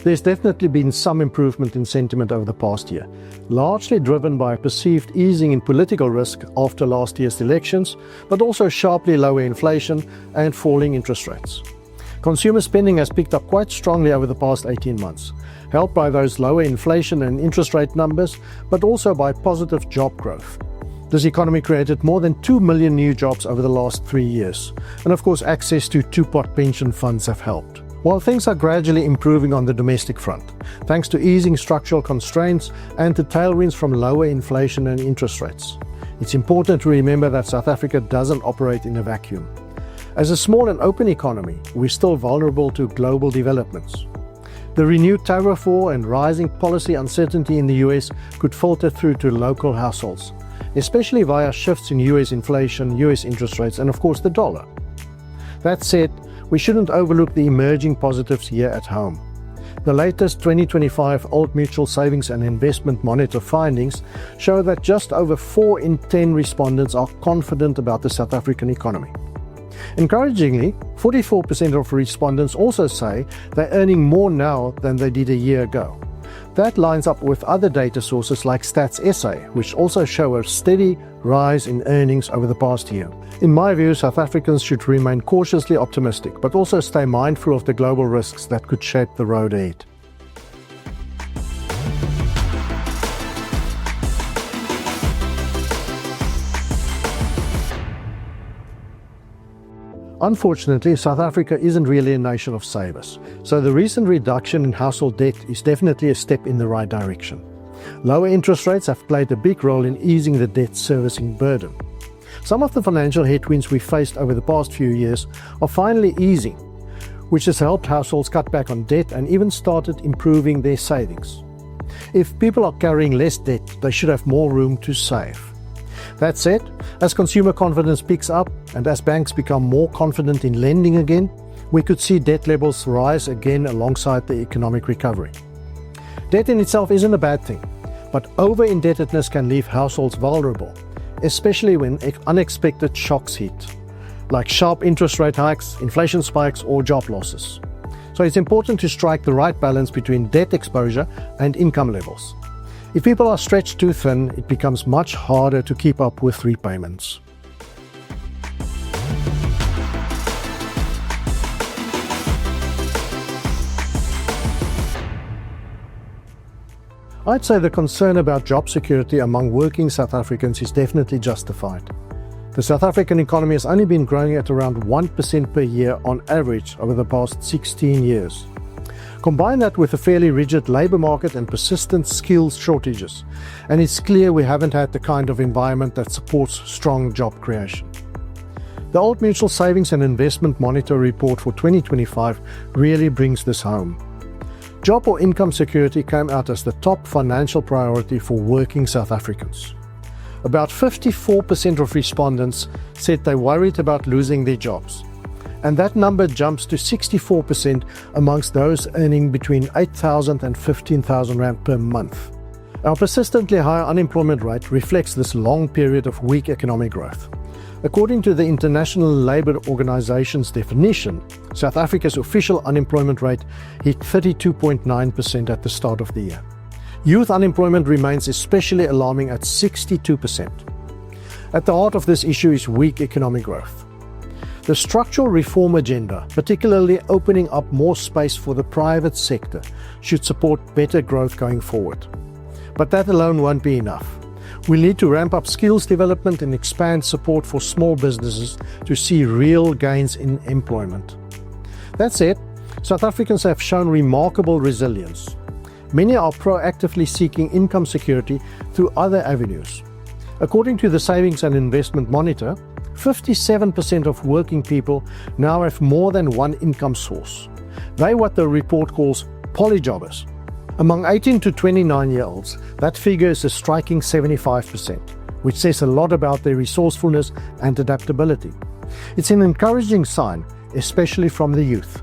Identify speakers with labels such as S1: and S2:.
S1: There's definitely been some improvement in sentiment over the past year, largely driven by a perceived easing in political risk after last year's elections, but also sharply lower inflation and falling interest rates. Consumer spending has picked up quite strongly over the past 18 months, helped by those lower inflation and interest rate numbers, but also by positive job growth. This economy created more than 2 million new jobs over the last 3 years, and of course access to two-pot pension funds have helped. While things are gradually improving on the domestic front, thanks to easing structural constraints and to tailwinds from lower inflation and interest rates, it's important to remember that South Africa doesn't operate in a vacuum. As a small and open economy, we're still vulnerable to global developments. The renewed tariff war and rising policy uncertainty in the US could filter through to local households, especially via shifts in US inflation, US interest rates, and of course the dollar. That said, we shouldn't overlook the emerging positives here at home. The latest 2025 Old Mutual Savings and Investment Monitor findings show that just over 4 in 10 respondents are confident about the South African economy. Encouragingly, 44% of respondents also say they're earning more now than they did a year ago. That lines up with other data sources like Stats SA, which also show a steady rise in earnings over the past year. In my view, South Africans should remain cautiously optimistic, but also stay mindful of the global risks that could shape the road ahead. Unfortunately, South Africa isn't really a nation of savers, so the recent reduction in household debt is definitely a step in the right direction. Lower interest rates have played a big role in easing the debt servicing burden. Some of the financial headwinds we faced over the past few years are finally easing, which has helped households cut back on debt and even started improving their savings. If people are carrying less debt, they should have more room to save. That said, as consumer confidence picks up and as banks become more confident in lending again, we could see debt levels rise again alongside the economic recovery. Debt in itself isn't a bad thing, but over-indebtedness can leave households vulnerable, especially when unexpected shocks hit, like sharp interest rate hikes, inflation spikes, or job losses. So it's important to strike the right balance between debt exposure and income levels. If people are stretched too thin, it becomes much harder to keep up with repayments. I'd say the concern about job security among working South Africans is definitely justified. The South African economy has only been growing at around 1% per year on average over the past 16 years. Combine that with a fairly rigid labour market and persistent skills shortages, and it's clear we haven't had the kind of environment that supports strong job creation. The Old Mutual Savings and Investment Monitor report for 2025 really brings this home. Job or income security came out as the top financial priority for working South Africans. About 54% of respondents said they worried about losing their jobs, and that number jumps to 64% amongst those earning between 8,000 and 15,000 rand per month. Our persistently high unemployment rate reflects this long period of weak economic growth. According to the International Labour Organization's definition, South Africa's official unemployment rate hit 32.9% at the start of the year. Youth unemployment remains especially alarming at 62%. At the heart of this issue is weak economic growth. The structural reform agenda, particularly opening up more space for the private sector, should support better growth going forward. But that alone won't be enough. We'll need to ramp up skills development and expand support for small businesses to see real gains in employment. That said, South Africans have shown remarkable resilience. Many are proactively seeking income security through other avenues. According to the Savings and Investment Monitor, 57% of working people now have more than one income source. They're what the report calls polyjobbers. Among 18 to 29-year-olds, that figure is a striking 75%, which says a lot about their resourcefulness and adaptability. It's an encouraging sign, especially from the youth.